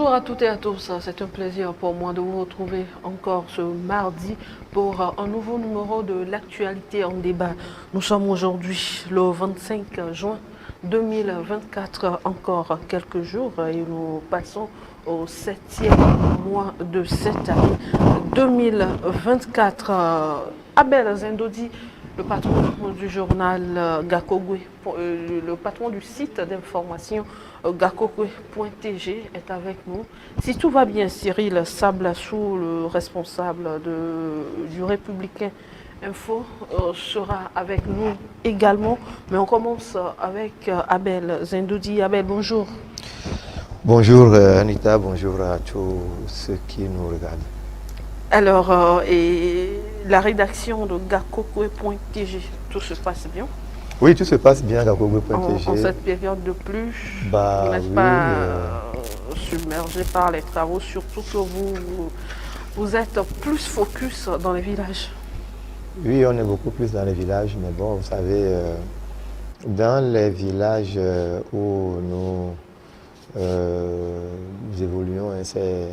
Bonjour à toutes et à tous, c'est un plaisir pour moi de vous retrouver encore ce mardi pour un nouveau numéro de l'actualité en débat. Nous sommes aujourd'hui le 25 juin 2024, encore quelques jours et nous passons au 7e mois de cette année 2024. Abel Zindodi, le patron du journal Gakogwe, le patron du site d'information Gakogwe.tg est avec nous. Si tout va bien, Cyril Sablassou, le responsable du Républicain Info, sera avec nous également. Mais on commence avec Abel Zindodi. Abel, bonjour. Bonjour Anita, bonjour à tous ceux qui nous regardent. Alors, et la rédaction de Gakogwe.tg, tout se passe bien? Oui, tout se passe bien à Gakogwe.tg. En cette période de pluie, vous n'êtes oui, pas submergé par les travaux, surtout que vous êtes plus focus dans les villages. Oui, on est beaucoup plus dans les villages, mais bon, vous savez, dans les villages où nous évoluons ces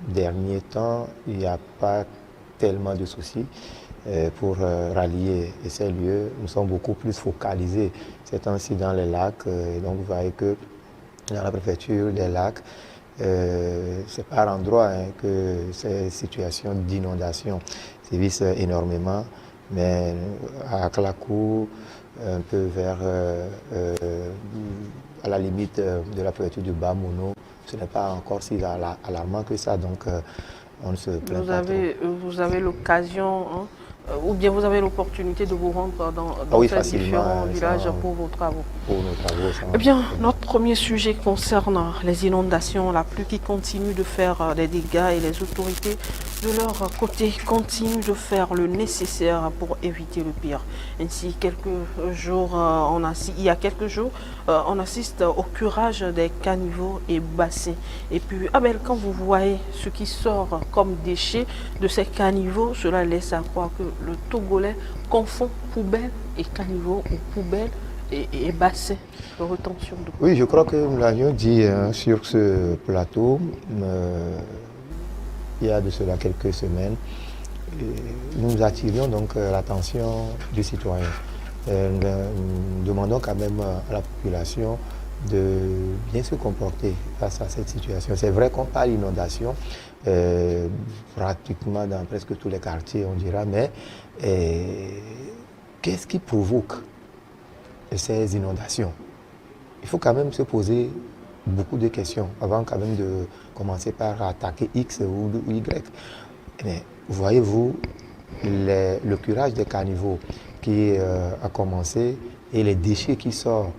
derniers temps, il n'y a pas tellement de soucis pour rallier ces lieux. Nous sommes beaucoup plus focalisés ces temps-ci dans les lacs. Et donc vous voyez que dans la préfecture des lacs, c'est par endroit que ces situations d'inondation sévissent énormément. Mais à Klakou, un peu vers à la limite de la préfecture du Bas-Mono, ce n'est pas encore si alarmant que ça, donc on ne se plaint pas trop. Vous avez l'occasion, ou bien vous avez l'opportunité de vous rendre dans ces différents villages pour vos travaux. Pour nos travaux. Eh bien, notre premier sujet concerne les inondations, la pluie qui continue de faire des dégâts et les autorités de leur côté continuent de faire le nécessaire pour éviter le pire. Ainsi, il y a quelques jours, on assiste au curage des caniveaux et bassins. Et puis, Abel, quand vous voyez ce qui sort comme déchets de ces caniveaux, cela laisse à croire que le Togolais confond poubelle et caniveau ou poubelle et bassin de rétention d'eau. Oui, je crois que nous l'avions dit sur ce plateau il y a de cela quelques semaines. Nous attirions donc l'attention du citoyen. Nous demandons quand même à la population de bien se comporter face à cette situation. C'est vrai qu'on parle d'inondation pratiquement dans presque tous les quartiers, on dira, mais qu'est-ce qui provoque ces inondations? Il faut quand même se poser beaucoup de questions avant quand même de commencer par attaquer X ou Y. Mais voyez-vous, le curage des caniveaux qui a commencé et les déchets qui sortent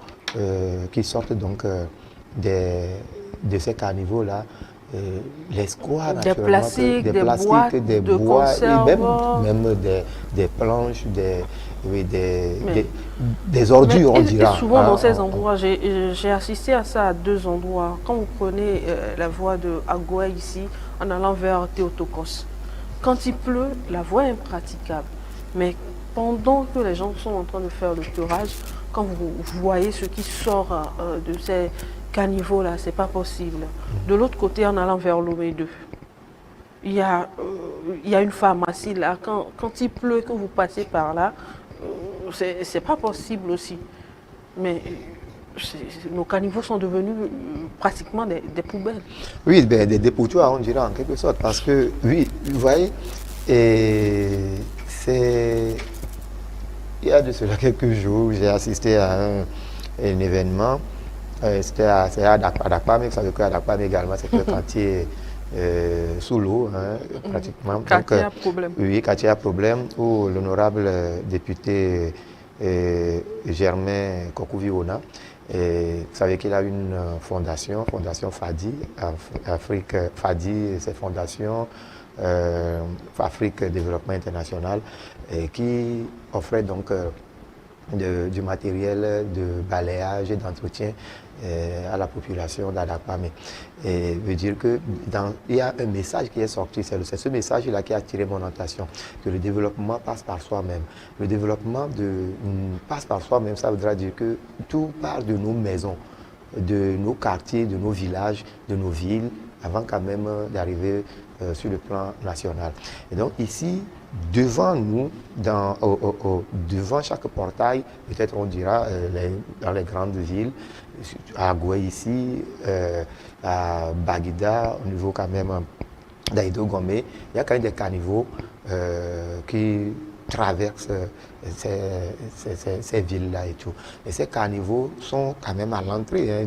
donc de ces caniveaux-là, les squares, des plastiques, des bois, et même des planches, des ordures, on dira. Et souvent dans ces endroits, j'ai assisté à ça à deux endroits. Quand vous prenez la voie de Agoué ici, en allant vers Théotokos, quand il pleut, la voie est impraticable. Mais pendant que les gens sont en train de faire le curage, quand vous voyez ce qui sort de ces caniveaux là, c'est pas possible. De l'autre côté, en allant vers Lomé 2, il y a une pharmacie là. Quand il pleut, que vous passez par là, c'est pas possible aussi. Mais nos caniveaux sont devenus pratiquement des poubelles. Oui, des dépotoirs, on dirait en quelque sorte. Parce que, oui, vous voyez, il y a de cela quelques jours, j'ai assisté à un événement. C'était à Dakpa, mais vous savez qu'à Dakpa également, c'est un quartier sous l'eau, pratiquement. Quartier à problème. Oui, quartier à problème, où l'honorable député Germain Kokou-Viona, vous savez qu'il a une fondation FADI, FADI, c'est Fondation Afrique Développement International, qui offrait donc du matériel de balayage et d'entretien à la population d'Adapamé. Et veut dire que il y a un message qui est sorti, c'est ce message-là qui a attiré mon attention, que le développement passe par soi-même. Le développement passe par soi-même, ça voudra dire que tout part de nos maisons, de nos quartiers, de nos villages, de nos villes, avant quand même d'arriver sur le plan national. Et donc ici, devant nous, devant chaque portail, peut-être on dira dans les grandes villes, à Agoué ici, à Baguida, au niveau quand même d'Aïdo Gomé, il y a quand même des caniveaux qui traversent ces villes-là et tout. Et ces caniveaux sont quand même à l'entrée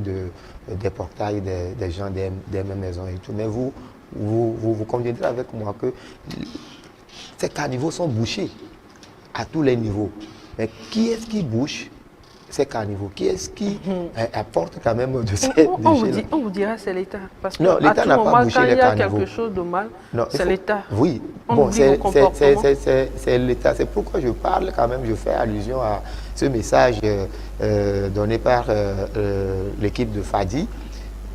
des portails des gens des mêmes maisons et tout. Mais vous conviendrez avec moi que ces caniveaux sont bouchés à tous les niveaux. Mais qui est-ce qui bouche ces caniveaux? Qui est-ce qui apporte quand même de ces déchets? On vous dira c'est l'État. Parce que non, l'État n'a pas bouché les caniveaux. Quand il y a quelque chose de mal, c'est l'État. Oui, bon, c'est l'État. C'est pourquoi je parle quand même, je fais allusion à ce message donné par l'équipe de Fadi,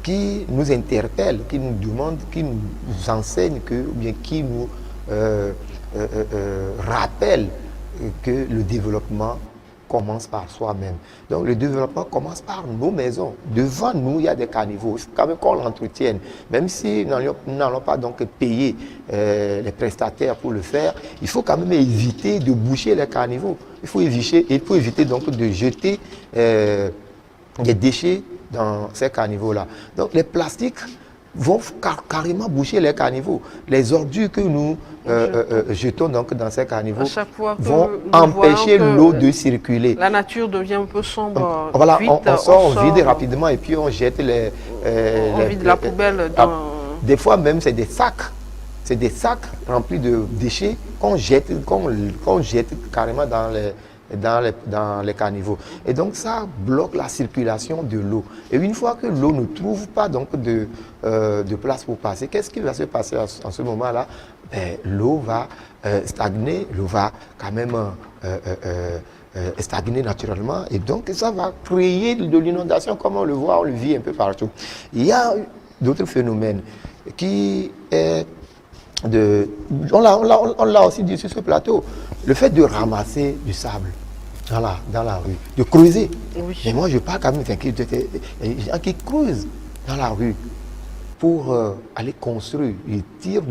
qui nous interpelle, qui nous demande, qui nous enseigne, ou bien qui nous rappelle que le développement commence par soi-même. Donc le développement commence par nos maisons. Devant nous, il y a des caniveaux. Il faut quand même qu'on l'entretienne. Même si nous n'allons pas donc payer les prestataires pour le faire, il faut quand même éviter de boucher les caniveaux. Il faut éviter donc de jeter des déchets dans ces caniveaux-là. Donc les plastiques vont carrément boucher les caniveaux. Les ordures que nous jetons donc dans ces caniveaux vont empêcher l'eau de circuler. La nature devient un peu sombre. Voilà, vite, on vide rapidement et puis on jette on vide la poubelle dans... Des fois même c'est des sacs. C'est des sacs remplis de déchets qu'on jette carrément dans les caniveaux. Et donc ça bloque la circulation de l'eau. Et une fois que l'eau ne trouve pas donc de place pour passer, qu'est-ce qui va se passer en ce moment-là? L'eau va stagner, l'eau va quand même stagner naturellement, et donc ça va créer de l'inondation comme on le voit, on le vit un peu partout. Il y a d'autres phénomènes qui est on l'a aussi dit sur ce plateau, le fait de ramasser du sable dans la rue, de creuser. Oui. Mais moi je parle quand même des gens qui creusent dans la rue pour aller construire. Ils tirent,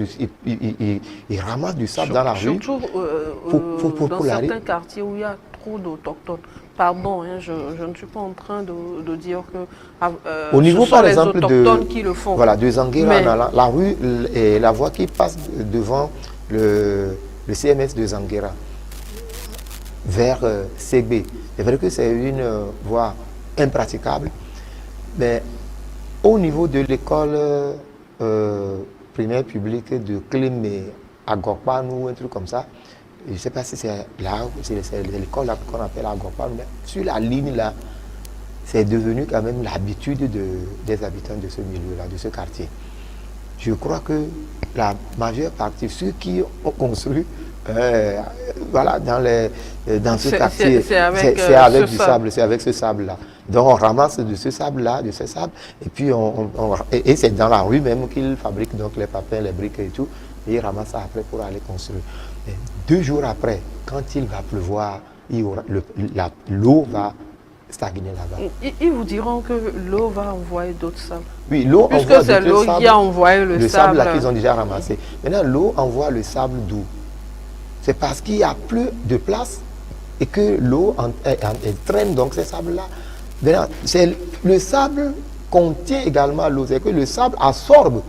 ils ramassent du sable dans la rue. Surtout dans certains quartiers où il y a trop d'autochtones. Pardon, hein, je ne suis pas en train de dire que au niveau, ce sont par les exemple, autochtones qui le font. Voilà, de Zanguera, la rue et la voie qui passe devant le CMS de Zanguera vers Ségbé. C'est vrai que c'est une voie impraticable, mais au niveau de l'école primaire publique de Clémé à Gorpan ou un truc comme ça, je ne sais pas si c'est là, c'est l'école qu'on appelle Agorpan, mais sur la ligne là, c'est devenu quand même l'habitude des habitants de ce milieu-là, de ce quartier. Je crois que la majeure partie, ceux qui ont construit, voilà, dans ce quartier, c'est avec du sable, c'est avec ce sable-là. Donc on ramasse de ce sable-là, et puis et c'est dans la rue même qu'ils fabriquent donc les papins, les briques et tout, et ils ramassent ça après pour aller construire. Et 2 jours après, quand il va pleuvoir, l'eau va stagner là-bas. Ils vous diront que l'eau va envoyer d'autres sables. Oui, l'eau envoie puisque c'est l'eau qui a envoyé le sable. Là qu'ils ont déjà ramassé. Maintenant, l'eau envoie le sable d'où? C'est parce qu'il n'y a plus de place et que l'eau traîne donc ces sables-là. Maintenant, le sable contient également l'eau. C'est que le sable absorbe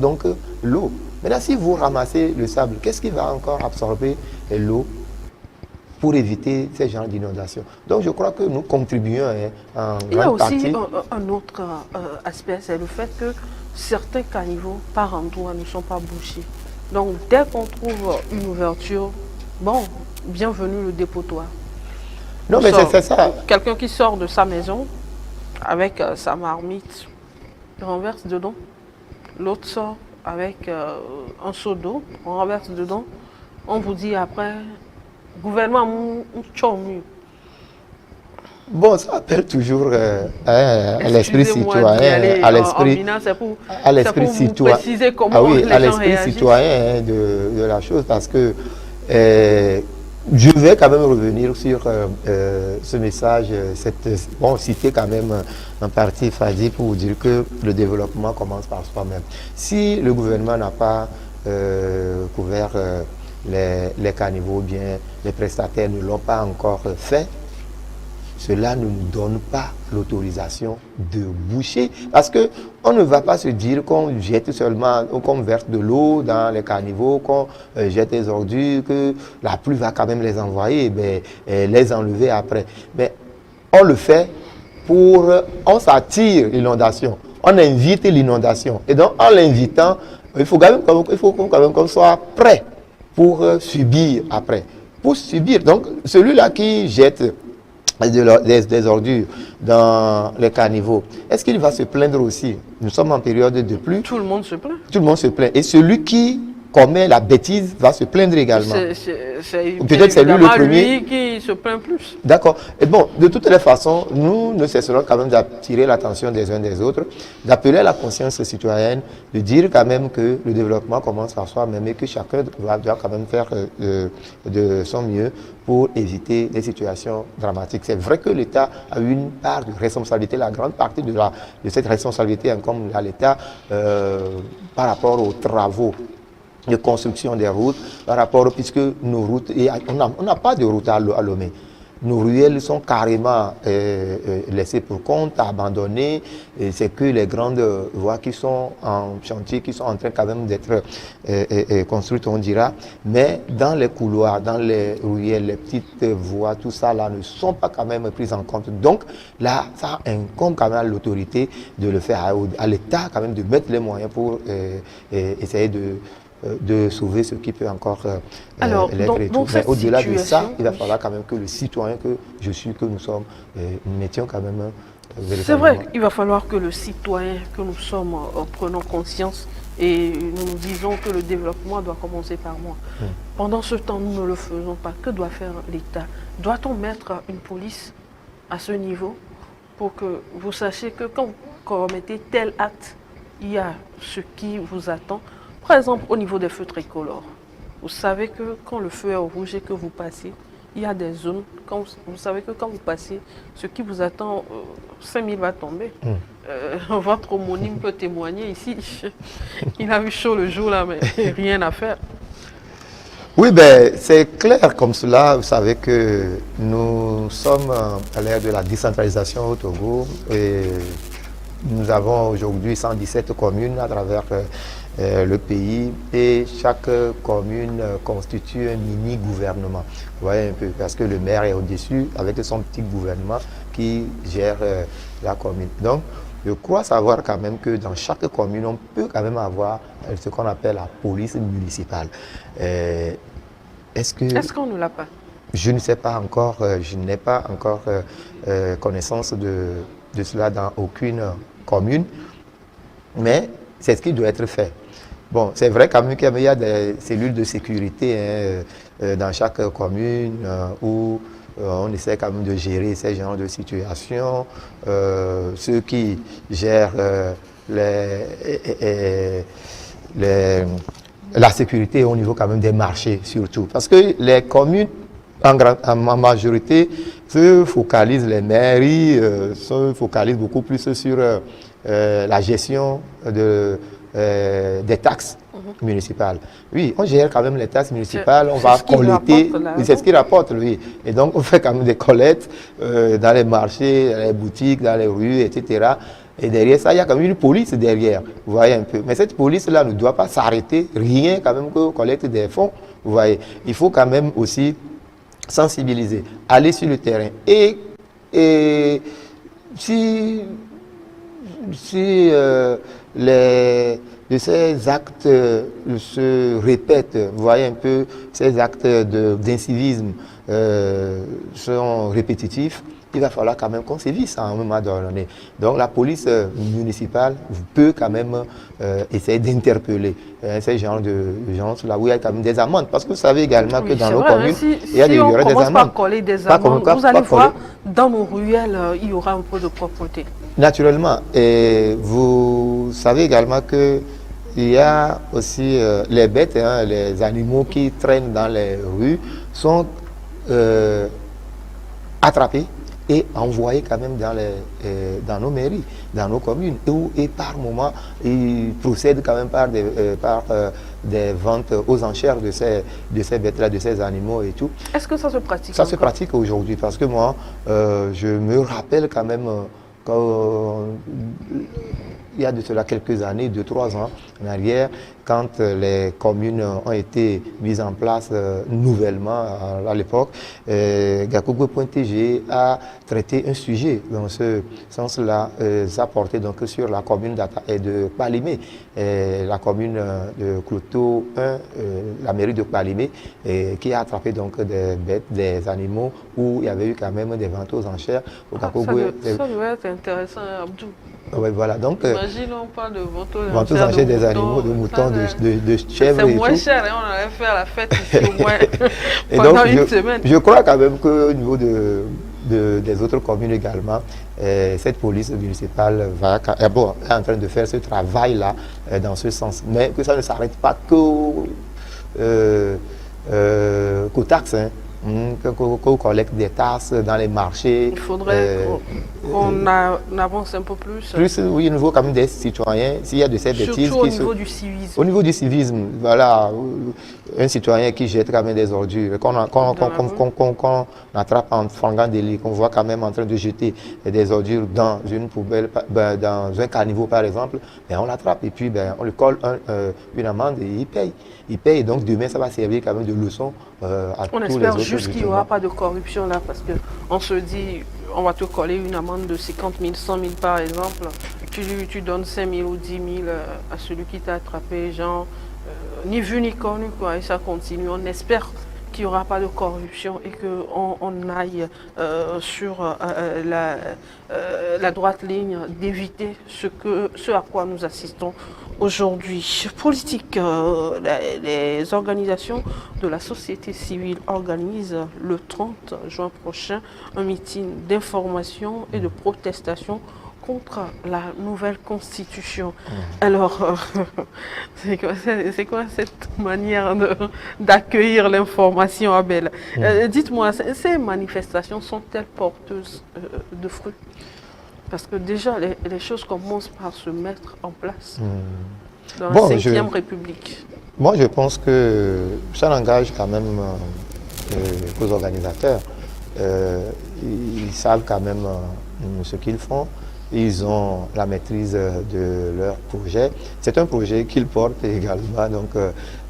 donc l'eau. Maintenant, si vous ramassez le sable, qu'est-ce qui va encore absorber l'eau pour éviter ces genres d'inondations? Donc, je crois que nous contribuons en grande partie. Il y a aussi un autre aspect, c'est le fait que certains caniveaux, par endroits, ne sont pas bouchés. Donc, dès qu'on trouve une ouverture, bon, bienvenue le dépotoir. Non, mais c'est ça. Quelqu'un qui sort de sa maison avec sa marmite, il renverse dedans. L'autre sort avec un seau d'eau, on renverse dedans. On vous dit après, gouvernement, mieux. Bon, ça appelle toujours à l'esprit citoyen, à l'esprit citoyen. Ah oui, à l'esprit citoyen de la chose, parce que Je vais quand même revenir sur ce message, citer quand même en partie Fadi pour dire que le développement commence par soi-même. Si le gouvernement n'a pas couvert les caniveaux, bien les prestataires ne l'ont pas encore fait, cela ne nous donne pas l'autorisation de boucher. Parce qu'on ne va pas se dire qu'on jette seulement, qu'on verse de l'eau dans les caniveaux, qu'on jette les ordures, que la pluie va quand même les envoyer, les enlever après. Mais on le fait on s'attire l'inondation, on invite l'inondation. Et donc en l'invitant, il faut quand même qu'on soit prêt pour subir après. Pour subir. Donc celui-là qui jette des ordures dans les caniveaux, est-ce qu'il va se plaindre aussi? Nous sommes en période de pluie. Tout le monde se plaint. Tout le monde se plaint. Et celui qui commet la bêtise va se plaindre également. Peut-être c'est lui le premier qui se plaint plus. D'accord. Et bon, de toutes les façons, nous ne cesserons quand même d'attirer l'attention des uns des autres, d'appeler à la conscience citoyenne, de dire quand même que le développement commence par soi-même et que chacun doit quand même faire de son mieux pour éviter des situations dramatiques. C'est vrai que l'État a une part de responsabilité, la grande partie de cette responsabilité incombe à l'État par rapport aux travaux de construction des routes, par rapport, puisque nos routes, on n'a pas de route à Lomé. Nos ruelles sont carrément laissées pour compte, abandonnées. C'est que les grandes voies qui sont en chantier, qui sont en train quand même d'être construites, on dira. Mais dans les couloirs, dans les ruelles, les petites voies, tout ça là ne sont pas quand même prises en compte. Donc là, ça incombe quand même à l'autorité de le faire, à l'État quand même de mettre les moyens pour essayer de sauver ce qui peut encore l'être et tout. Mais au-delà de ça, il va falloir quand même que le citoyen que je suis, que nous sommes, mettions quand même c'est vrai qu'il va falloir que le citoyen que nous sommes prenons conscience et nous nous disons que le développement doit commencer par moi. Pendant ce temps, nous ne le faisons pas. Que doit faire l'État? Doit-on mettre une police à ce niveau pour que vous sachiez que quand vous commettez tel acte, il y a ce qui vous attend? Par exemple, au niveau des feux tricolores, vous savez que quand le feu est au rouge et que vous passez, il y a des zones, vous savez que quand vous passez, ce qui vous attend, 5000 va tomber. Votre homonyme peut témoigner ici. Il a eu chaud le jour là, mais rien à faire. Oui, c'est clair comme cela. Vous savez que nous sommes à l'ère de la décentralisation au Togo et nous avons aujourd'hui 117 communes à travers le pays et chaque commune constitue un mini-gouvernement. Vous voyez un peu, parce que le maire est au-dessus avec son petit gouvernement qui gère la commune. Donc, je crois savoir quand même que dans chaque commune, on peut quand même avoir ce qu'on appelle la police municipale. Est-ce qu'on ne l'a pas? Je ne sais pas encore, je n'ai pas encore connaissance de cela dans aucune commune, mais c'est ce qui doit être fait. Bon, c'est vrai quand même qu'il y a des cellules de sécurité dans chaque commune où on essaie quand même de gérer ces genres de situations. Ceux qui gèrent la sécurité au niveau quand même des marchés surtout. Parce que les communes, en majorité, se focalisent, les mairies se focalisent beaucoup plus sur la gestion des taxes municipales. Oui, on gère quand même les taxes municipales, on va collecter, c'est ce qui rapporte, oui. Et donc on fait quand même des collectes dans les marchés, dans les boutiques, dans les rues, etc. Et derrière ça, il y a quand même une police derrière, vous voyez un peu. Mais cette police-là ne doit pas s'arrêter, rien quand même que collecte des fonds, vous voyez. Il faut quand même aussi sensibiliser, aller sur le terrain. Et si ces actes se répètent, vous voyez un peu, ces actes d'incivisme sont répétitifs, il va falloir quand même qu'on sévisse à un moment donné. Donc la police municipale peut quand même essayer d'interpeller ces genres de gens là où il y a quand même des amendes. Parce que vous savez également que dans nos communes, il y aurait des amendes. Par coller des amendes, vous allez voir, dans nos ruelles, il y aura un peu de propreté. Naturellement. Et vous savez également que il y a aussi les bêtes, les animaux qui traînent dans les rues sont attrapés et envoyés quand même dans nos mairies, dans nos communes, et par moment, ils procèdent quand même par des ventes aux enchères de ces bêtes-là, de ces animaux et tout. Est-ce que ça se pratique Ça encore? se pratique aujourd'hui parce que moi, je me rappelle quand même quand, il y a de cela quelques années, 2-3 ans en arrière, quand les communes ont été mises en place nouvellement à l'époque, Gakogo.tg a traité un sujet dans ce sens-là, a porté donc sur la commune de Palimé, la commune de Cloto 1, la mairie de Palimé, qui a attrapé donc des bêtes, des animaux, où il y avait eu quand même des ventes aux enchères. Ça doit être intéressant, Abdou. Oui, voilà. Donc, imagine, on parle de ventes aux enchères des animaux, de moutons, de chèvres. C'est moins cher, hein, on allait faire la fête ici au moins pendant donc, une semaine. Je crois quand même qu'au niveau des autres communes également, cette police municipale est en train de faire ce travail-là dans ce sens. Mais que ça ne s'arrête pas qu'aux taxes. Hein. Qu'on collecte des tasses dans les marchés. Il faudrait qu'on avance un peu plus. Oui, au niveau quand même des citoyens, s'il y a de ces bêtises. Surtout au niveau du civisme. Au niveau du civisme, voilà, un citoyen qui jette quand même des ordures, qu'on attrape en flagrant délit, qu'on voit quand même en train de jeter des ordures dans une poubelle, dans un caniveau par exemple, ben on l'attrape et puis on lui colle une amende et il paye. Il paye, donc demain ça va servir quand même de leçon à tous les autres. On espère juste qu'il n'y aura pas de corruption là, parce qu'on se dit, on va te coller une amende de 50 000, 100 000 par exemple, tu donnes 5 000 ou 10 000 à celui qui t'a attrapé, genre, ni vu ni connu, quoi, et ça continue. On espère qu'il n'y aura pas de corruption et qu'on aille sur la droite ligne d'éviter ce à quoi nous assistons aujourd'hui. Politique, les organisations de la société civile organisent le 30 juin prochain un meeting d'information et de protestation contre la nouvelle constitution. Alors, c'est quoi cette manière d'accueillir l'information, Abel? Dites-moi, ces manifestations sont-elles porteuses de fruits? Parce que déjà, les choses commencent par se mettre en place dans la 5e République. Moi, je pense que ça n'engage quand même qu'aux organisateurs. Ils savent quand même ce qu'ils font. Ils ont la maîtrise de leur projet. C'est un projet qu'ils portent également. Donc,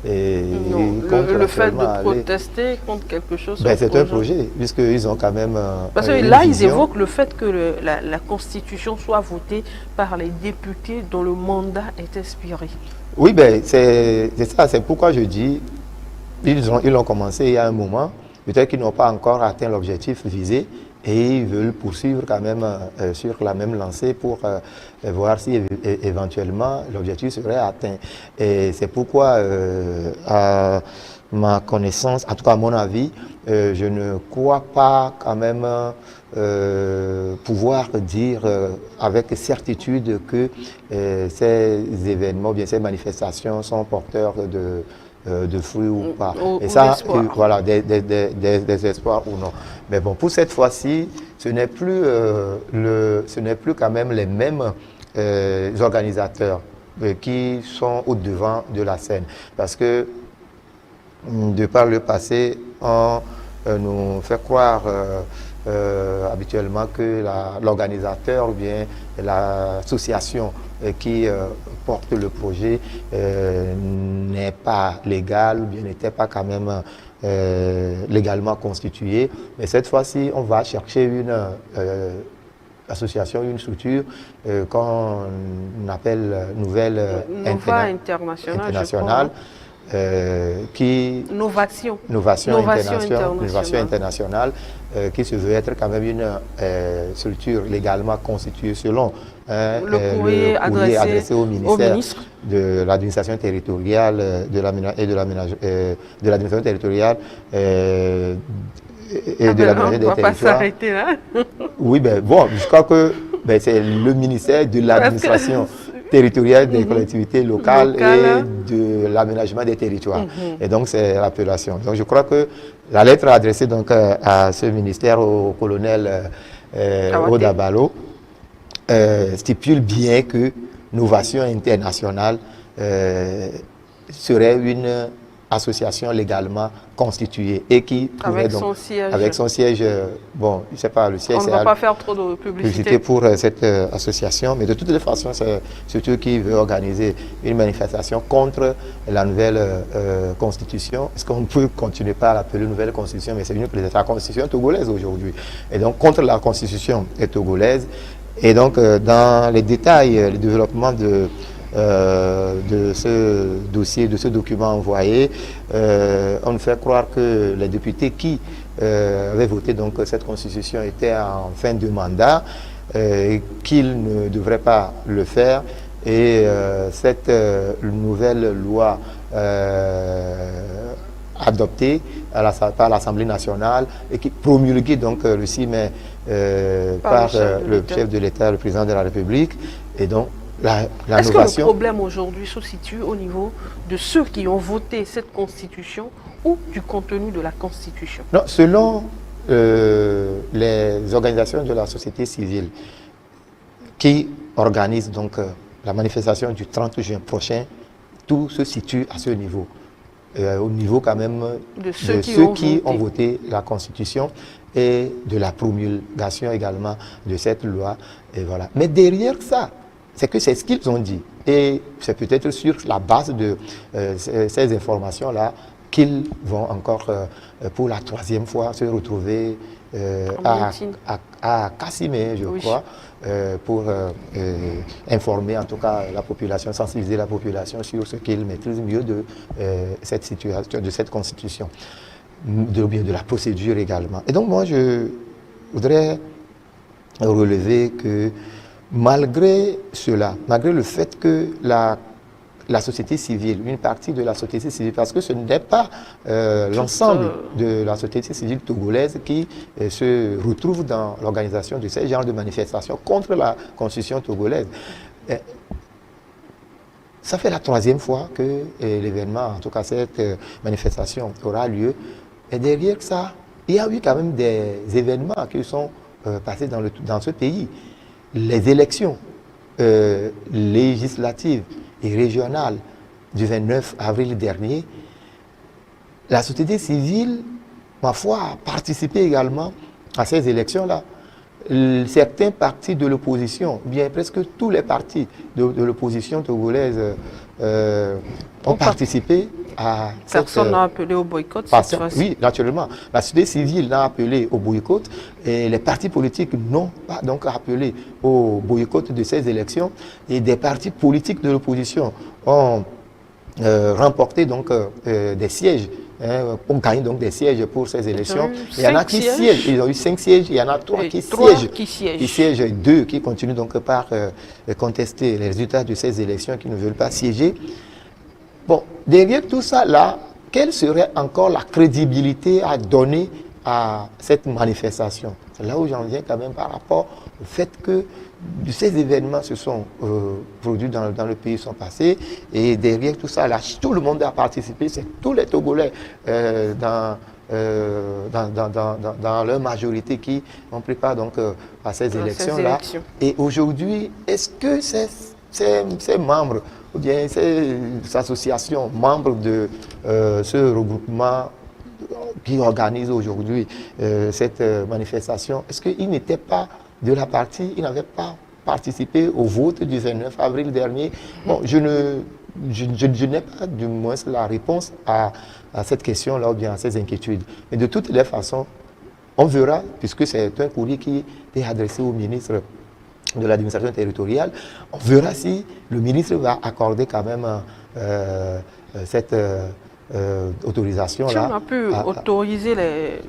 le fait de protester contre quelque chose, c'est un projet, puisqu'ils ont quand même... Parce que là, ils évoquent le fait que la Constitution soit votée par les députés dont le mandat est expiré. Oui, c'est ça. C'est pourquoi je dis, ils ont commencé il y a un moment. Peut-être qu'ils n'ont pas encore atteint l'objectif visé. Et ils veulent poursuivre quand même sur la même lancée pour voir si éventuellement l'objectif serait atteint. Et c'est pourquoi, à ma connaissance, en tout cas à mon avis, je ne crois pas quand même pouvoir dire avec certitude que ces événements, bien ces manifestations sont porteurs de fruits ou pas. Et ça, voilà, des espoirs ou non. Mais bon, pour cette fois-ci, ce n'est plus quand même les mêmes organisateurs qui sont au devant de la scène. Parce que, de par le passé, on nous fait croire habituellement que l'organisateur ou bien l'association qui porte le projet n'est pas légal ou bien n'était pas quand même légalement constitué. Mais cette fois-ci, on va chercher une association, une structure qu'on appelle Nouvelle Internationale. Innovation internationale, qui se veut être quand même une structure légalement constituée selon le courrier adressé au ministère de l'administration territoriale de l'administration territoriale et de l'aménagement des territoires. On ne va pas s'arrêter là. Oui, bon, je crois que c'est le ministère de l'administration territoriale des collectivités locales et de l'aménagement des territoires. Et donc, c'est l'appellation. Donc, je crois que la lettre adressée donc, à ce ministère, au colonel Oda Balo, stipule bien que Novation Internationale serait une association légalement constituée et qui pourrait donc, avec son siège, bon, je ne sais pas, le siège. On ne va pas faire trop de publicité pour cette association, mais de toutes les façons, c'est surtout qui veut organiser une manifestation contre la nouvelle constitution. Est-ce qu'on peut continuer par l'appeler nouvelle constitution, mais c'est la constitution togolaise aujourd'hui. Et donc, contre la constitution togolaise. Et donc, dans les détails, le développement de ce dossier, de ce document envoyé, on nous fait croire que les députés qui avaient voté donc, cette constitution étaient en fin de mandat, qu'ils ne devraient pas le faire. Et cette nouvelle loi adoptée par l'Assemblée nationale et qui promulguée donc le 6 mai par le chef de l'État, le président de la République, et donc est-ce que le problème aujourd'hui se situe au niveau de ceux qui ont voté cette constitution ou du contenu de la constitution? Non, selon les organisations de la société civile qui organisent donc la manifestation du 30 juin prochain, tout se situe à ce niveau. Au niveau quand même de ceux qui ont voté la constitution et de la promulgation également de cette loi. Et voilà. Mais derrière ça, c'est que c'est ce qu'ils ont dit. Et c'est peut-être sur la base de ces informations-là qu'ils vont encore, pour la 3e fois, se retrouver à Kassimé, je crois, pour informer en tout cas la population, sensibiliser la population sur ce qu'ils maîtrisent mieux de cette situation, de cette constitution, de la procédure également. Et donc moi, je voudrais relever que malgré cela, malgré le fait que la société civile, une partie de la société civile, parce que ce n'est pas l'ensemble de la société civile togolaise qui se retrouve dans l'organisation de ce genre de manifestations contre la constitution togolaise. Ça fait la 3e fois que l'événement, en tout cas cette manifestation aura lieu. Et derrière ça, il y a eu quand même des événements qui sont passés dans ce pays. Les élections législatives et régionales du 29 avril dernier, la société civile, ma foi, a participé également à ces élections-là. Certains partis de l'opposition, bien presque tous les partis de l'opposition togolaise ont participé à personne n'a appelé au boycott cette fois-ci. Oui, naturellement. La société civile n'a appelé au boycott et les partis politiques n'ont pas donc appelé au boycott de ces élections et des partis politiques de l'opposition ont remporté donc des sièges. On gagne donc des sièges pour ces élections. Il y en a qui siègent, ils ont eu 5 sièges, il y en a 3 qui siègent, 2 qui continuent donc par contester les résultats de ces élections, qui ne veulent pas siéger. Bon, derrière tout ça là, quelle serait encore la crédibilité à donner à cette manifestation? C'est là où j'en viens quand même par rapport au fait que ces événements se sont produits dans le pays, sont passés, et derrière tout ça, là, tout le monde a participé, c'est tous les Togolais dans leur majorité qui ont pris part donc, à ces élections-là. Et aujourd'hui, est-ce que ces membres, ou bien ces associations, membres de ce regroupement qui organise aujourd'hui cette manifestation, est-ce qu'ils n'étaient pas de la partie, ils n'avaient pas participé au vote du 29 avril dernier? Bon, je n'ai pas du moins la réponse à cette question-là ou bien à ces inquiétudes. Mais de toutes les façons, on verra, puisque c'est un courrier qui est adressé au ministre de l'administration territoriale, on verra si le ministre va accorder quand même cette autorisation-là. Si on a pu autoriser les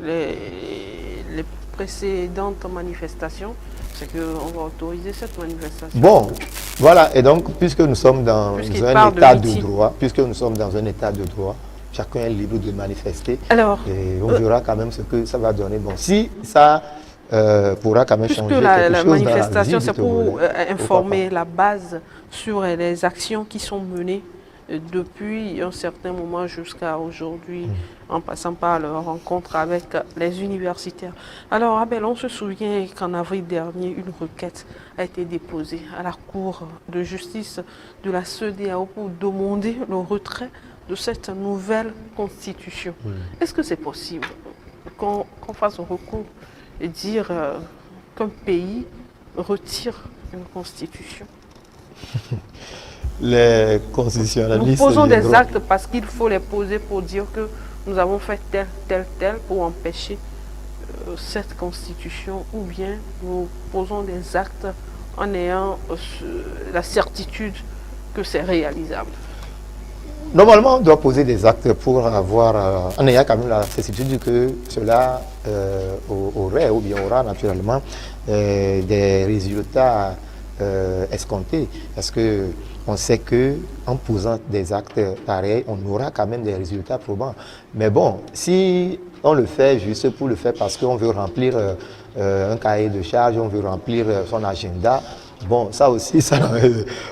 précédentes manifestations, c'est qu'on va autoriser cette manifestation. Bon, voilà, et donc, puisque nous sommes dans un état de droit, chacun est libre de manifester. Alors, et on verra quand même ce que ça va donner. Bon, si ça pourra quand même Puisque changer la quelque chose dans la manifestation, vie c'est du Togolais. pour informer la base sur les actions qui sont menées depuis un certain moment jusqu'à aujourd'hui, en passant par leur rencontre avec les universitaires. Alors, Abel, on se souvient qu'en avril dernier, une requête a été déposée à la Cour de justice de la CEDEAO pour demander le retrait de cette nouvelle constitution. Est-ce que c'est possible qu'on fasse un recours et dire qu'un pays retire une constitution? Les constitutionnalistes... Nous posons des actes parce qu'il faut les poser pour dire que nous avons fait tel pour empêcher cette constitution, ou bien nous posons des actes en ayant la certitude que c'est réalisable. Normalement, on doit poser des actes pour avoir, en ayant quand même la certitude que cela aurait, ou bien aura naturellement, des résultats escomptés. Parce que on sait qu'en posant des actes pareils, on aura quand même des résultats probants. Mais bon, si on le fait juste pour le faire parce qu'on veut remplir un cahier de charge, on veut remplir son agenda, bon, ça aussi,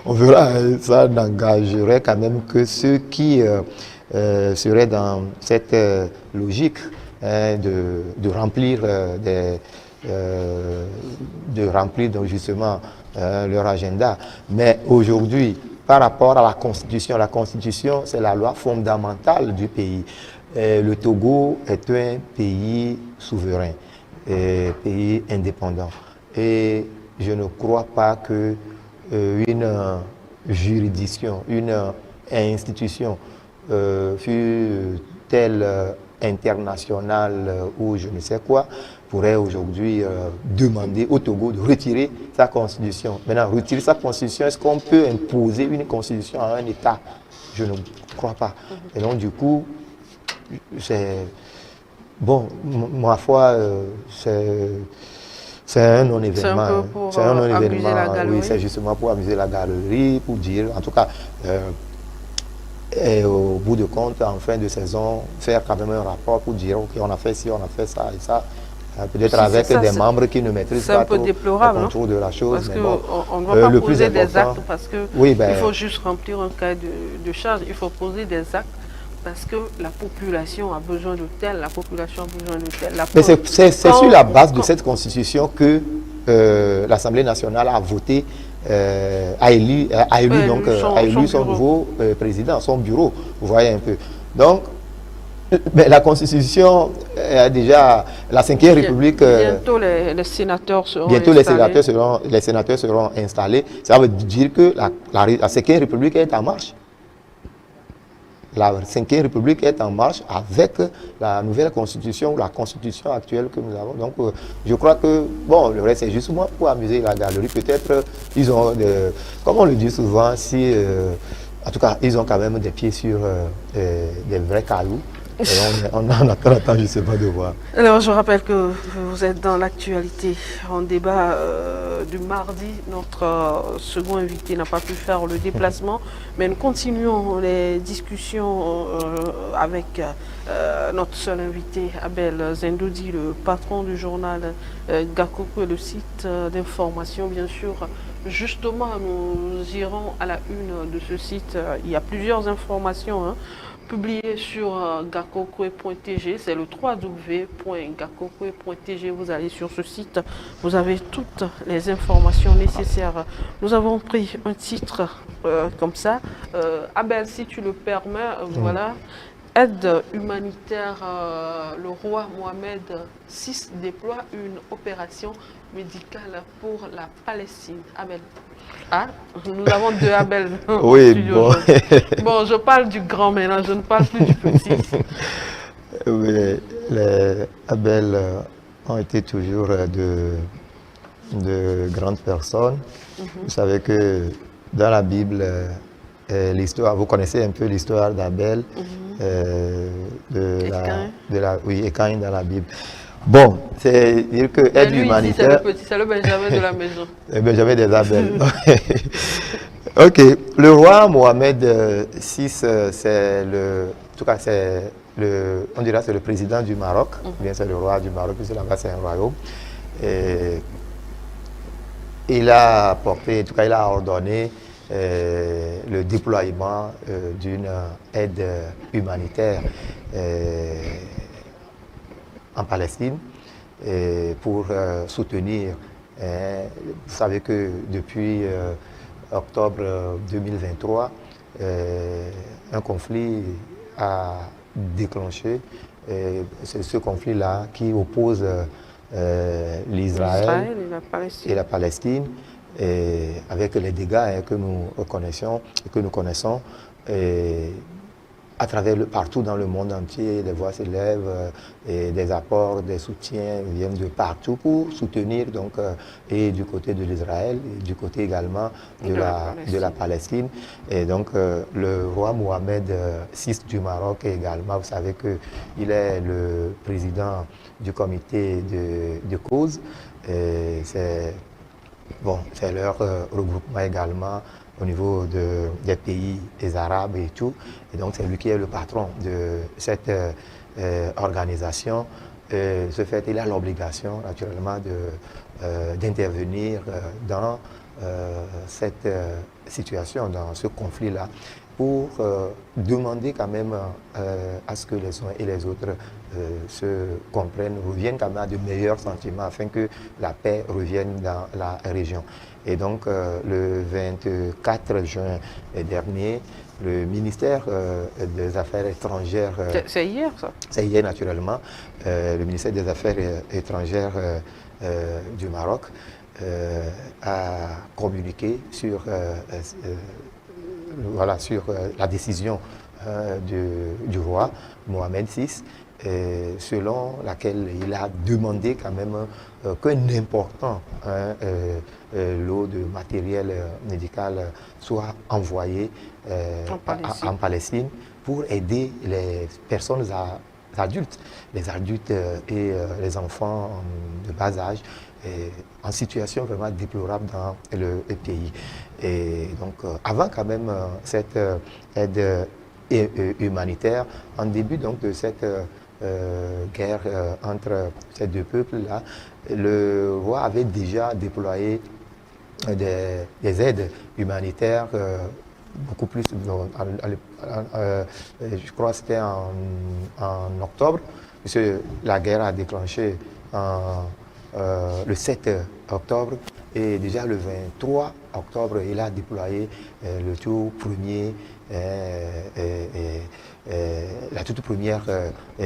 on verra, ça n'engagerait quand même que ceux qui seraient dans cette logique de remplir donc justement leur agenda. Mais aujourd'hui, par rapport à la Constitution, c'est la loi fondamentale du pays. Le Togo est un pays souverain, pays indépendant. Et je ne crois pas que une juridiction, une institution, telle internationale ou je ne sais quoi, pourrait aujourd'hui demander au Togo de retirer sa constitution. Maintenant, retirer sa constitution, est-ce qu'on peut imposer une constitution à un État? Je ne crois pas. Et donc, du coup, c'est... Bon, ma foi, c'est un non-événement. C'est un non-événement. Oui, c'est justement pour amuser la galerie, pour dire, en tout cas, et au bout de compte, en fin de saison, faire quand même un rapport pour dire, ok, on a fait ci, on a fait ça et ça. Peut-être avec des membres qui ne maîtrisent pas trop le contrôle de la chose. Parce qu'on ne va pas poser des actes parce qu'il faut juste remplir un cahier de charge. Il faut poser des actes parce que la population a besoin de tel, la population a besoin de tel. Mais c'est sur la base de cette constitution que l'Assemblée nationale a voté, a élu son nouveau président, son bureau. Vous voyez un peu. Donc, mais la Constitution a déjà la 5e République. Bientôt les sénateurs seront installés. Les sénateurs seront installés. Ça veut dire que la 5e République est en marche. La 5e République est en marche avec la nouvelle Constitution, ou la Constitution actuelle que nous avons. Donc, je crois que, bon, le reste, c'est juste moi pour amuser la galerie. Peut-être, ils ont, comme on le dit souvent, en tout cas, ils ont quand même des pieds sur des vrais cailloux. Et on attend, je ne sais pas, de voir. Alors, je rappelle que vous êtes dans l'actualité. En débat du mardi, notre second invité n'a pas pu faire le déplacement, mais nous continuons les discussions avec notre seul invité, Abel Zendoudi, le patron du journal Gakoko et le site d'information, bien sûr. Justement, nous irons à la une de ce site. Il y a plusieurs informations publié sur gakokwe.tg, c'est le www.gakokwe.tg. Vous allez sur ce site, vous avez toutes les informations nécessaires. Nous avons pris un titre comme ça. Abel, si tu le permets, voilà. Aide humanitaire, le roi Mohamed VI déploie une opération médicale pour la Palestine. Abel. Ah, nous avons deux Abel. Oui, bon. Bon, je parle du grand maintenant, je ne parle plus du petit. Oui, les Abel ont été toujours de grandes personnes. Vous savez que dans la Bible, l'histoire, vous connaissez un peu l'histoire d'Abel, et Caïn dans la Bible. Bon, c'est dire que aide humanitaire. C'est le Benjamin de la maison. Le Benjamin des Abel. Ok, le roi Mohamed VI, c'est le. En tout cas, c'est le. On dirait c'est le président du Maroc. Bien, c'est le roi du Maroc, puisque là-bas c'est un royaume. Et il a apporté, en tout cas il a ordonné le déploiement d'une aide humanitaire en Palestine pour soutenir. Vous savez que depuis octobre 2023, un conflit a déclenché. C'est ce conflit-là qui oppose l'Israël et la Palestine, avec les dégâts que nous connaissons, à travers partout dans le monde entier, des voix s'élèvent, et des apports, des soutiens viennent de partout pour soutenir donc, et du côté de l'Israël, et du côté également de la Palestine. Et donc le roi Mohamed VI du Maroc également, vous savez qu'il est le président du comité de cause. C'est leur regroupement également au niveau des pays des Arabes et tout. Et donc c'est lui qui est le patron de cette organisation. Ce fait, il a l'obligation naturellement d'intervenir dans cette situation, dans ce conflit-là, pour demander quand même à ce que les uns et les autres se comprennent, reviennent quand même à de meilleurs sentiments afin que la paix revienne dans la région. Et donc le 24 juin dernier, le ministère des Affaires étrangères... c'est hier ça? C'est hier naturellement. Le ministère des Affaires étrangères du Maroc a communiqué sur la décision du roi Mohamed VI, selon laquelle il a demandé quand même qu'un important lot de matériel médical soit envoyé en Palestine pour aider les personnes adultes, les adultes et les enfants de bas âge, en situation vraiment déplorable dans le pays. Et donc, avant quand même cette aide humanitaire, en début donc de cette guerre entre ces deux peuples-là, le roi avait déjà déployé des aides humanitaires beaucoup plus, je crois que c'était en octobre, puisque la guerre a déclenché le 7 octobre, et déjà le 23 octobre, il a déployé le tout premier, la toute première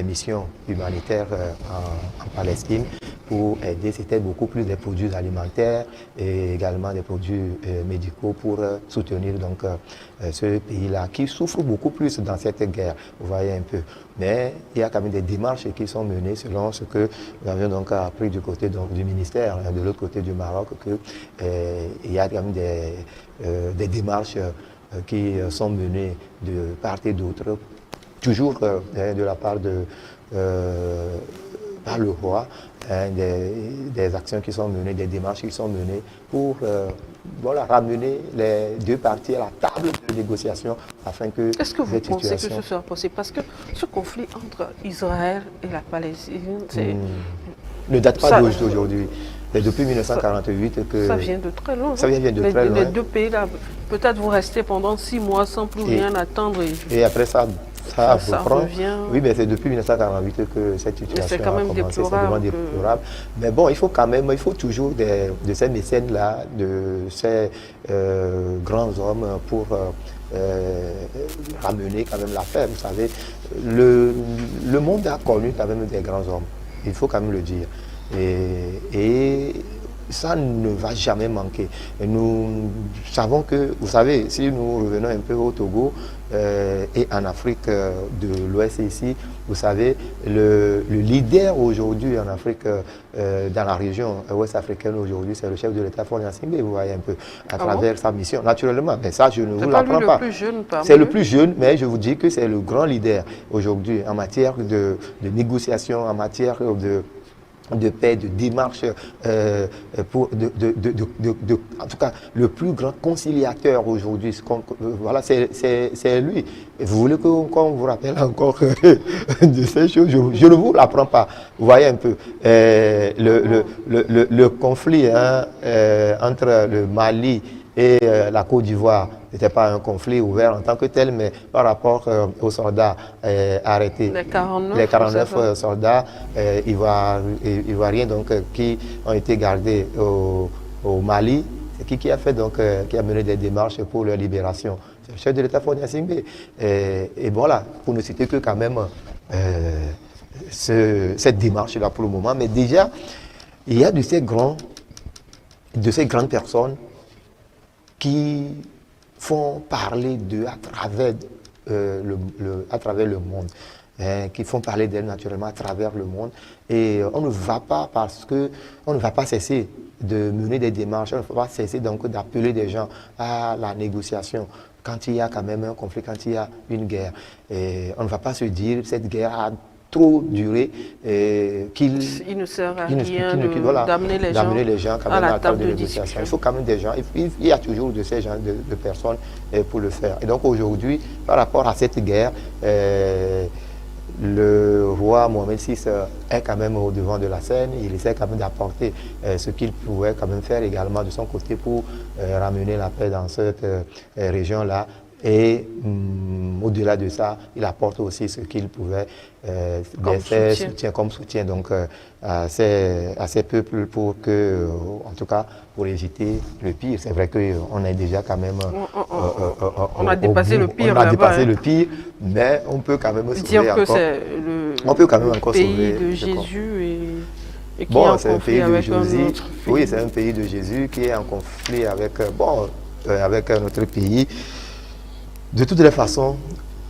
mission humanitaire en Palestine pour aider. C'était beaucoup plus des produits alimentaires et également des produits médicaux pour soutenir donc ce pays-là qui souffre beaucoup plus dans cette guerre, vous voyez un peu. Mais il y a quand même des démarches qui sont menées selon ce que nous avions donc appris du côté donc, du ministère, de l'autre côté du Maroc, qu'il y a quand même des démarches qui sont menées de part et d'autre, toujours de la part par le roi, des actions qui sont menées, des démarches qui sont menées pour ramener les deux parties à la table de négociation afin que... Est-ce que vous pensez que ce sera possible? Parce que ce conflit entre Israël et la Palestine, ne date pas d'aujourd'hui. C'est depuis 1948 que... Ça vient de très loin. Ça vient de très loin. Les deux pays-là, peut-être vous restez pendant 6 mois sans plus rien attendre. Et après ça revient. Oui, mais c'est depuis 1948 que cette situation a commencé. C'est vraiment déplorable. Mais bon, il faut toujours de ces mécènes-là, de ces grands hommes pour ramener quand même la paix. Vous savez, le monde a connu quand même des grands hommes. Il faut quand même le dire. Et ça ne va jamais manquer. Et nous savons que, vous savez, si nous revenons un peu au Togo et en Afrique de l'Ouest ici, vous savez, le leader aujourd'hui en Afrique, dans la région ouest africaine aujourd'hui, c'est le chef de l'État, Faure Gnassingbé, vous voyez un peu, à travers sa mission. Naturellement, mais ça, je ne vous l'apprends pas. C'est le plus jeune, mais je vous dis que c'est le grand leader aujourd'hui en matière de négociation, en matière de paix, de démarche, pour, en tout cas, le plus grand conciliateur aujourd'hui. Voilà, c'est lui. Et vous voulez qu'on vous rappelle encore de ces choses? Je ne vous l'apprends pas. Vous voyez un peu le conflit, hein, entre le Mali et la Côte d'Ivoire. N'était pas un conflit ouvert en tant que tel, mais par rapport aux soldats arrêtés. Les 49, les 49 soldats ivoiriens donc, qui ont été gardés au Mali. C'est qui a fait donc, qui a mené des démarches pour leur libération? C'est le chef de l'État, Faure Gnassingbé. Et voilà, pour ne citer que quand même cette démarche-là pour le moment. Mais déjà, il y a de ces grandes personnes qui font parler d'eux à travers le monde, hein, qui font parler d'elles naturellement à travers le monde. Et on ne va pas on ne va pas cesser de mener des démarches, on ne va pas cesser donc d'appeler des gens à la négociation quand il y a quand même un conflit, quand il y a une guerre. Et on ne va pas se dire cette guerre a trop duré il ne sert à rien d'amener les gens quand même à la table de négociation. discussion. Il faut quand même des gens, il y a toujours de ces gens de personnes pour le faire. Et donc aujourd'hui, par rapport à cette guerre, le roi Mohamed VI est quand même au devant de la scène. Il essaie quand même d'apporter ce qu'il pouvait quand même faire également de son côté pour ramener la paix dans cette région-là. Et au-delà de ça, il apporte aussi ce qu'il pouvait comme soutien donc, à ces peuples pour que, en tout cas, pour éviter le pire. C'est vrai qu'on est déjà quand même... on a dépassé le pire. On a dépassé le pire, mais on peut quand même dire sauver que encore. C'est On peut quand même encore pays sauver. de Jésus et qui est Bon, en c'est un conflit pays de avec un Jésus. autre pays. Oui, c'est un pays de Jésus qui est en conflit avec, avec un autre pays. De toutes les façons,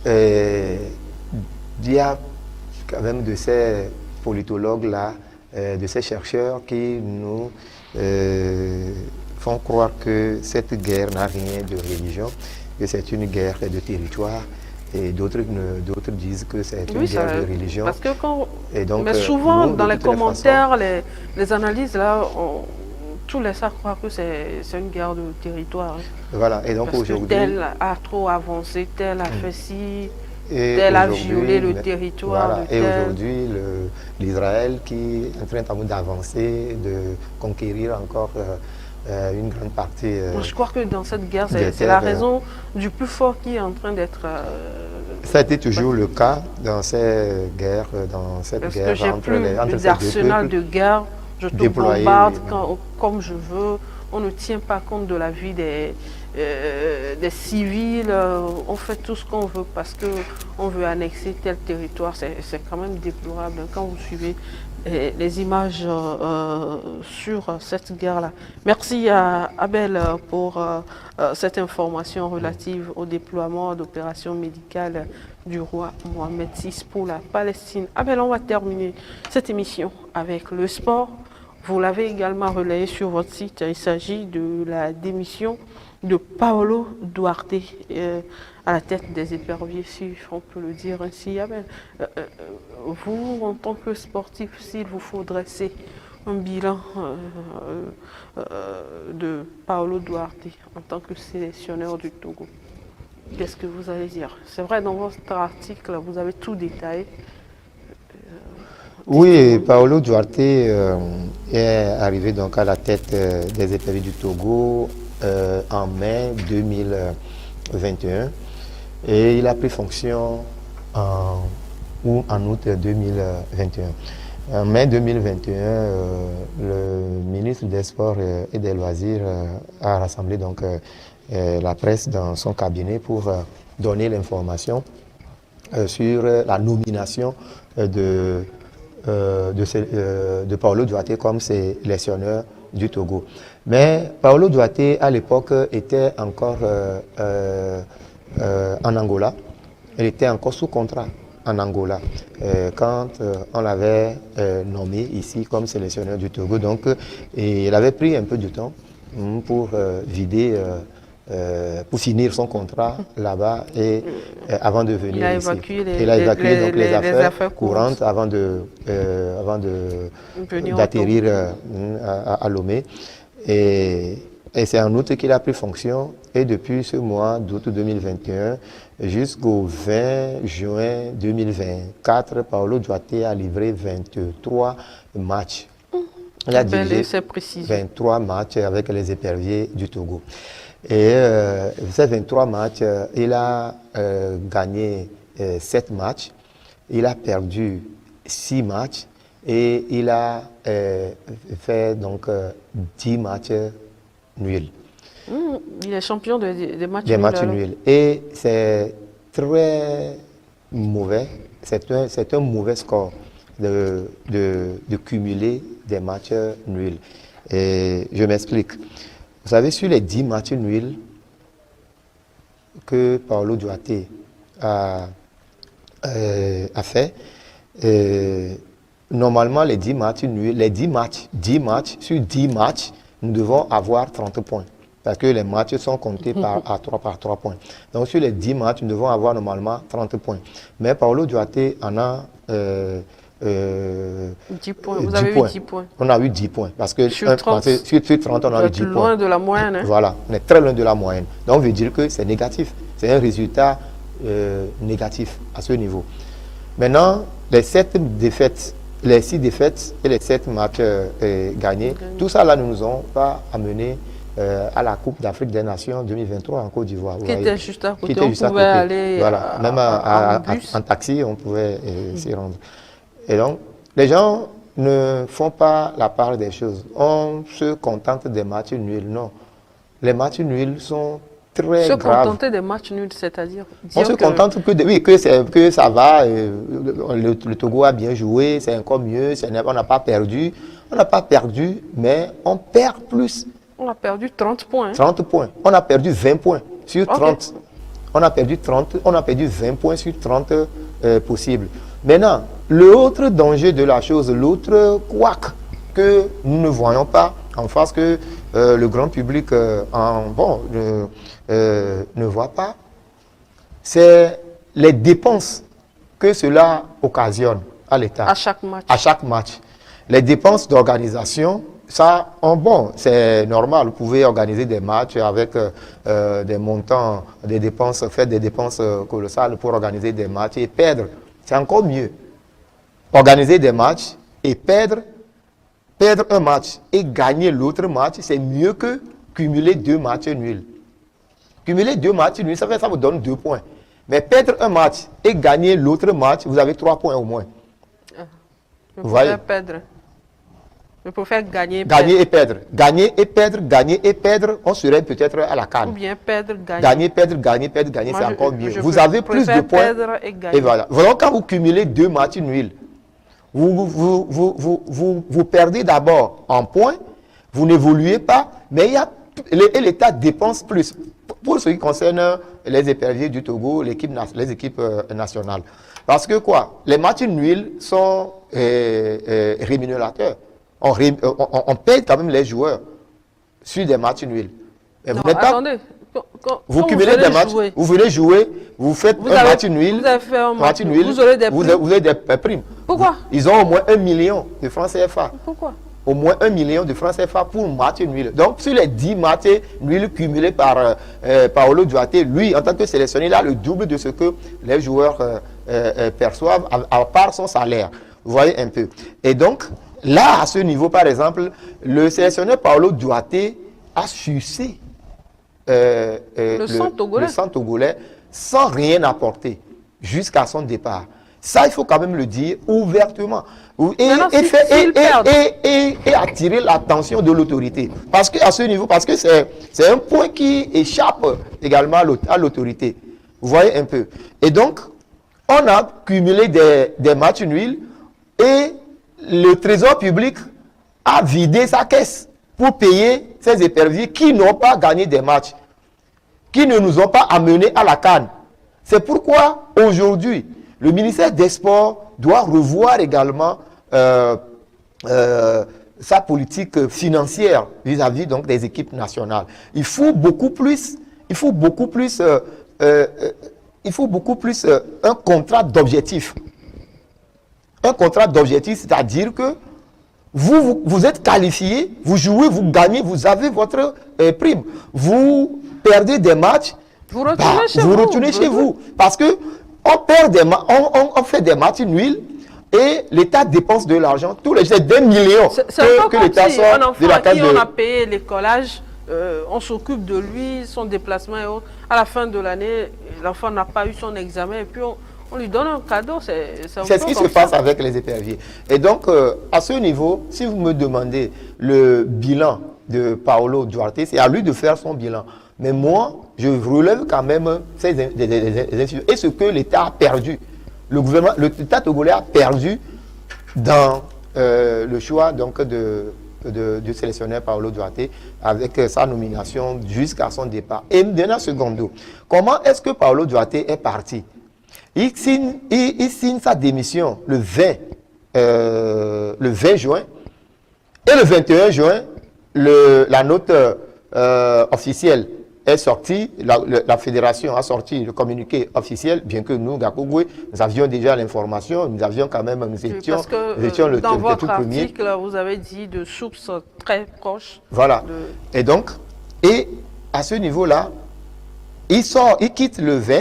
il y a quand même de ces politologues-là, de ces chercheurs qui nous font croire que cette guerre n'a rien de religion, que c'est une guerre de territoire. Et d'autres disent que c'est une guerre de religion. Parce que mais souvent, dans les commentaires, les analyses, là, tout laisse à croire que c'est une guerre de territoire. Voilà, et donc aujourd'hui... Tel a trop avancé, tel a fait ci, tel a violé le territoire. Voilà, et aujourd'hui, l'Israël qui est en train d'avancer, de conquérir encore une grande partie... je crois que dans cette guerre, c'est la raison du plus fort qui est en train d'être... ça a été toujours le cas dans ces guerres, entre les arsenals de guerre. Je te bombarde comme je veux, on ne tient pas compte de la vie des civils, on fait tout ce qu'on veut parce qu'on veut annexer tel territoire. C'est quand même déplorable quand vous suivez les images sur cette guerre-là. Merci à Abel pour cette information relative au déploiement d'opérations médicales du roi Mohamed VI pour la Palestine. Abel, on va terminer cette émission avec le sport. Vous l'avez également relayé sur votre site. Il s'agit de la démission de Paolo Duarte à la tête des éperviers, si on peut le dire ainsi. Vous, en tant que sportif, s'il vous faut dresser un bilan de Paolo Duarte en tant que sélectionneur du Togo, qu'est-ce que vous allez dire? C'est vrai, dans votre article, vous avez tout détaillé. Oui, Paolo Duarte est arrivé donc à la tête des éperviers du Togo en mai 2021 et il a pris fonction en août 2021. En mai 2021, le ministre des Sports et des Loisirs a rassemblé donc la presse dans son cabinet pour donner l'information sur la nomination de Paolo Duarte comme sélectionneur du Togo. Mais Paolo Duarte, à l'époque, était encore en Angola. Il était encore sous contrat en Angola quand on l'avait nommé ici comme sélectionneur du Togo. Donc, il avait pris un peu de temps pour vider pour finir son contrat là-bas et avant de venir il a ici. évacué Il a évacué donc les affaires courantes courantes avant d'atterrir à Lomé. Et c'est en août qu'il a pris fonction. Et depuis ce mois d'août 2021 jusqu'au 20 juin 2024, Paolo Duarte a livré 23 matchs. Il a dirigé 23 matchs avec les éperviers du Togo. Et ces 23 matchs, il a gagné 7 matchs, il a perdu 6 matchs et il a fait donc 10 matchs nuls. Il est champion des matchs nuls. Des matchs nuls. Et c'est très mauvais, c'est un mauvais score de cumuler des matchs nuls. Et je m'explique. Vous savez, sur les 10 matchs nuls que Paolo Duarte a fait, normalement les 10 matchs nuls, sur 10 matchs, nous devons avoir 30 points. Parce que les matchs sont comptés par 3 points. Donc sur les 10 matchs, nous devons avoir normalement 30 points. Mais Paolo Duarte en a 10 points. Vous avez eu 10 points. On a eu 10 points. Parce que sur 30, on a eu 10 points. Loin de la moyenne. Hein? Voilà, on est très loin de la moyenne. Donc on veut dire que c'est négatif. C'est un résultat négatif à ce niveau. Maintenant, les 6 défaites et les 7 matchs gagnés, tout ça là ne nous ont pas amené à la Coupe d'Afrique des Nations 2023 en Côte d'Ivoire. Qui était juste à côté, on pouvait aller voilà. Même en taxi, on pouvait s'y rendre. Et donc, les gens ne font pas la part des choses. On se contente des matchs nuls. Non. Les matchs nuls sont très graves. Se contenter des matchs nuls, c'est-à-dire on se contente que ça va, le Togo a bien joué, c'est encore mieux, on n'a pas perdu. On n'a pas perdu, mais on perd plus. On a perdu 30 points. 30 points. On a perdu 20 points sur 30. On a perdu 20 points sur 30 possibles. Maintenant, l'autre danger de la chose, l'autre couac que nous ne voyons pas en face, que le grand public ne voit pas, c'est les dépenses que cela occasionne à l'État. À chaque match. À chaque match. Les dépenses d'organisation, ça, c'est normal. Vous pouvez organiser des matchs avec des montants, des dépenses, faire des dépenses colossales pour organiser des matchs et perdre. C'est encore mieux. Organiser des matchs et perdre un match et gagner l'autre match, c'est mieux que cumuler 2 matchs nuls. Cumuler 2 matchs nuls, ça vous donne 2 points. Mais perdre un match et gagner l'autre match, vous avez 3 points au moins. Vous voyez? Perdre. Je préfère gagner et perdre. Gagner et perdre, on serait peut-être à la CAN. Ou bien perdre, gagner. Gagner, c'est encore mieux. Vous avez plus de points. Perdre et gagner. Et voilà. Voilà, quand vous cumulez 2 matchs nuls, vous perdez d'abord en points, vous n'évoluez pas, mais l'État dépense plus. Pour ce qui concerne les éperviers du Togo, les équipes nationales. Parce que quoi? Les matchs nuls sont rémunérateurs. On paye quand même les joueurs sur des matchs nuls. Mais non, vous n'êtes pas... Attendez. Vous cumulez des matchs, vous venez jouer, vous faites un match nul. Vous avez fait un match nul, vous aurez des primes. Vous avez des primes. Pourquoi? Ils ont au moins 1 million de francs CFA. Pourquoi? Au moins 1 million de francs CFA pour un match nul. Donc, sur les 10 matchs nuls cumulés par Paolo Duarte, lui, en tant que sélectionné, il a le double de ce que les joueurs perçoivent à part son salaire. Vous voyez un peu. Et donc, là, à ce niveau, par exemple, le sélectionneur Paolo Duarte a sucé le sang togolais sans rien apporter jusqu'à son départ. Ça, il faut quand même le dire ouvertement. Et attirer l'attention de l'autorité. Parce qu'à ce niveau, parce que c'est un point qui échappe également à l'autorité. Vous voyez un peu. Et donc, on a cumulé des matchs nuls et le trésor public a vidé sa caisse pour payer ces éperviers qui n'ont pas gagné des matchs, qui ne nous ont pas amenés à la CAN. C'est pourquoi aujourd'hui, le ministère des Sports doit revoir également sa politique financière vis-à-vis donc des équipes nationales. Il faut beaucoup plus il faut beaucoup plus, un contrat d'objectif. Un contrat d'objectif, c'est-à-dire que vous êtes qualifié, vous jouez, vous gagnez, vous avez votre prime. Vous perdez des matchs, vous retournez chez vous. Parce que on fait des matchs nuls et l'État dépense de l'argent. Tous les jours, des millions que l'État sort de la case de... On a payé l'écolage, on s'occupe de lui, son déplacement et autres. À la fin de l'année, l'enfant n'a pas eu son examen et puis on lui donne un cadeau. C'est ce qui se passe avec les éperviers. Et donc, à ce niveau, si vous me demandez le bilan de Paolo Duarte, c'est à lui de faire son bilan. Mais moi, je relève quand même ces institutions et ce que l'État a perdu. L'État togolais a perdu dans le choix donc, du sélectionneur Paolo Duarte avec sa nomination jusqu'à son départ. Et maintenant, secondo, comment est-ce que Paolo Duarte est parti? Il signe sa démission le 20 juin et le 21 juin, la note officielle est sortie, la fédération a sorti le communiqué officiel, bien que nous, Gakogwe, nous avions déjà l'information, nous étions, parce que dans votre article, vous avez dit de sources très proches. Voilà. Et donc, à ce niveau-là, il quitte le 20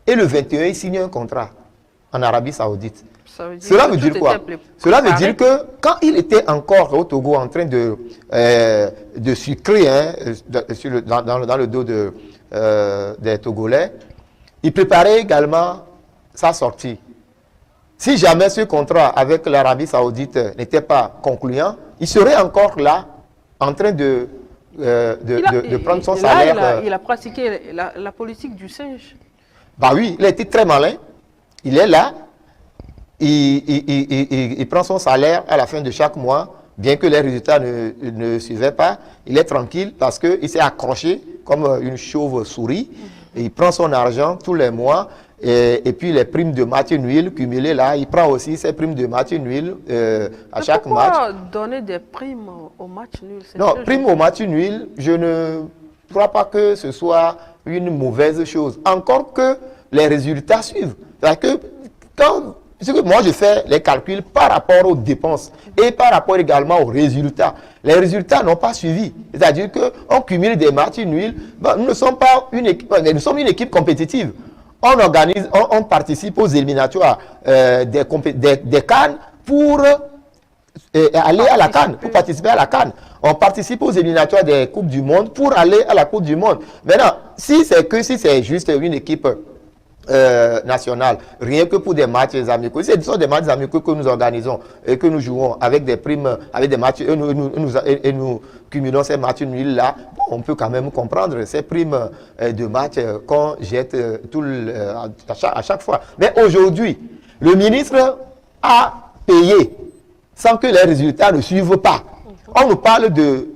et le 21, il signe un contrat en Arabie Saoudite. Cela veut dire quoi? Cela veut dire que quand il était encore au Togo en train de sucrer dans le dos des Togolais, il préparait également sa sortie. Si jamais ce contrat avec l'Arabie Saoudite n'était pas concluant, il serait encore là en train de prendre son salaire. Il a pratiqué la politique du singe. Bah oui, il a été très malin. Il est là. Il prend son salaire à la fin de chaque mois, bien que les résultats ne suivaient pas. Il est tranquille parce qu'il s'est accroché comme une chauve-souris. Il prend son argent tous les mois et puis les primes de match nul cumulées là, il prend aussi ses primes de match nul à chaque match. Pourquoi donner des primes au match nul? Non, primes au match nul, je ne crois pas que ce soit une mauvaise chose. Encore que les résultats suivent. C'est-à-dire que moi, je fais les calculs par rapport aux dépenses et par rapport également aux résultats. Les résultats n'ont pas suivi. C'est-à-dire qu'on cumule des matchs nuls. Ben, nous ne sommes pas une équipe, nous sommes une équipe compétitive. On participe aux éliminatoires des CAN pour aller à la CAN, pour participer à la CAN. On participe aux éliminatoires des Coupes du Monde pour aller à la Coupe du Monde. Maintenant, si c'est juste une équipe nationale, rien que pour des matchs amicaux. Ce sont des matchs amicaux que nous organisons et que nous jouons avec des primes, avec des matchs, et nous cumulons ces matchs nuls là. Bon, on peut quand même comprendre ces primes de matchs qu'on jette à chaque fois. Mais aujourd'hui, le ministre a payé sans que les résultats ne suivent pas. On nous parle de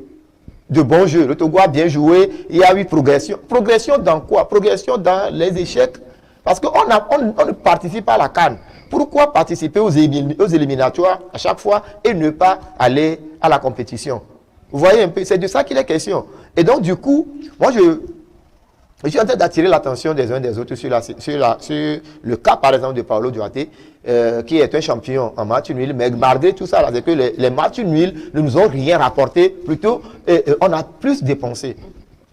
bons jeux. Le Togo a bien joué, il y a eu progression. Progression dans quoi? Progression dans les échecs. Parce qu'on ne participe pas à la CAN. Pourquoi participer aux éliminatoires à chaque fois et ne pas aller à la compétition? Vous voyez un peu, c'est de ça qu'il est question. Et donc, du coup, moi, je suis en train d'attirer l'attention des uns des autres sur le cas, par exemple, de Paolo Duarte, qui est un champion en match nul. Mais malgré tout ça, c'est que les matchs nuls ne nous ont rien rapporté. Plutôt, on a plus dépensé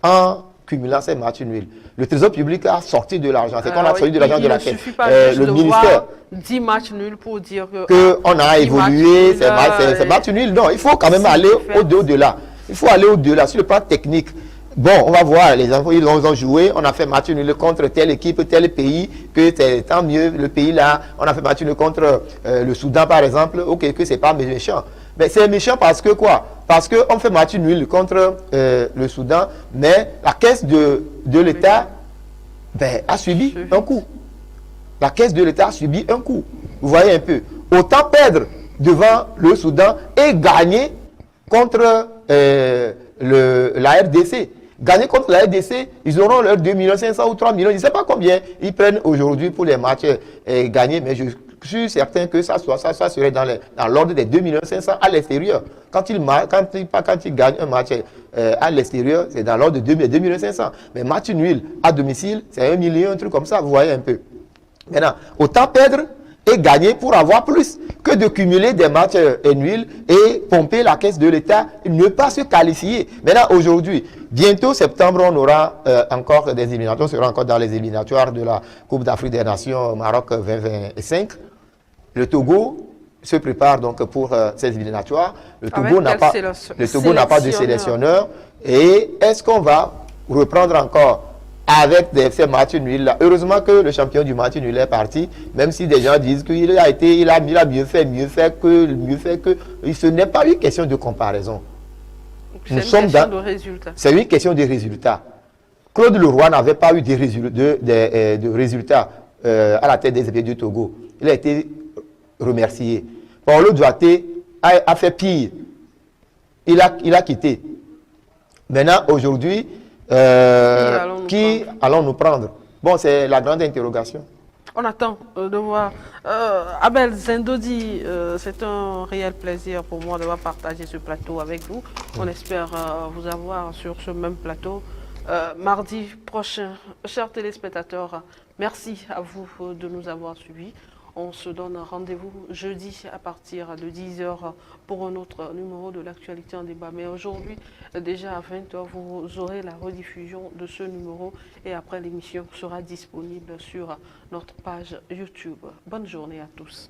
en cumulant ces matchs nuls. Le Trésor public a sorti de l'argent. C'est qu'on a sorti de l'argent de la caisse. Il ne suffit pas juste de voir 10 matchs nuls pour dire qu'on a évolué, c'est match nul. Non, il faut quand même aller au-delà. Il faut aller au-delà sur le plan technique. Bon, on va voir, les enfants, ils ont joué, on a fait match nul contre telle équipe, tel pays, que c'est tant mieux, le pays là, on a fait match nul contre le Soudan par exemple, ok, que c'est pas méchant. Mais c'est méchant parce que quoi? Parce qu'on fait match nul contre le Soudan, mais la caisse de l'État a subi un coup. La caisse de l'État a subi un coup. Vous voyez un peu. Autant perdre devant le Soudan et gagner contre la RDC. Gagner contre la RDC, ils auront leurs 2 500 000 ou 3 millions, je ne sais pas combien ils prennent aujourd'hui pour les matchs gagnés, mais je suis certain que ça serait dans l'ordre des 2 500 000 à l'extérieur. Quand ils gagnent un match à l'extérieur, c'est dans l'ordre de 2500. Mais match nul à domicile, c'est 1 million, un truc comme ça, vous voyez un peu. Maintenant, autant perdre et gagner pour avoir plus que de cumuler des matchs nuls et pomper la caisse de l'État, ne pas se qualifier. Maintenant, aujourd'hui, bientôt septembre, on aura encore des éliminatoires, on sera encore dans les éliminatoires de la Coupe d'Afrique des Nations Maroc 2025. Le Togo se prépare donc pour ces éliminatoires. Le Togo n'a pas de sélectionneur. Et est-ce qu'on va reprendre encore avec ces matchs nuls-là? Heureusement que le champion du match nul est parti, même si des gens disent qu'il a mieux fait que. Ce n'est pas une question de comparaison. C'est une question de résultat. C'est une question de résultat. Claude Leroy n'avait pas eu de résultats à la tête des épées du Togo. Il a été remercié. Paulo Duarte a fait pire. Il a quitté. Maintenant, aujourd'hui, qui allons-nous prendre? Bon, c'est la grande interrogation. On attend de voir. Abel Zendodi, c'est un réel plaisir pour moi de partager ce plateau avec vous. On espère vous avoir sur ce même plateau mardi prochain. Chers téléspectateurs, merci à vous de nous avoir suivis. On se donne rendez-vous jeudi à partir de 10h pour un autre numéro de l'actualité en débat. Mais aujourd'hui, déjà à 20h, vous aurez la rediffusion de ce numéro et après l'émission sera disponible sur notre page YouTube. Bonne journée à tous.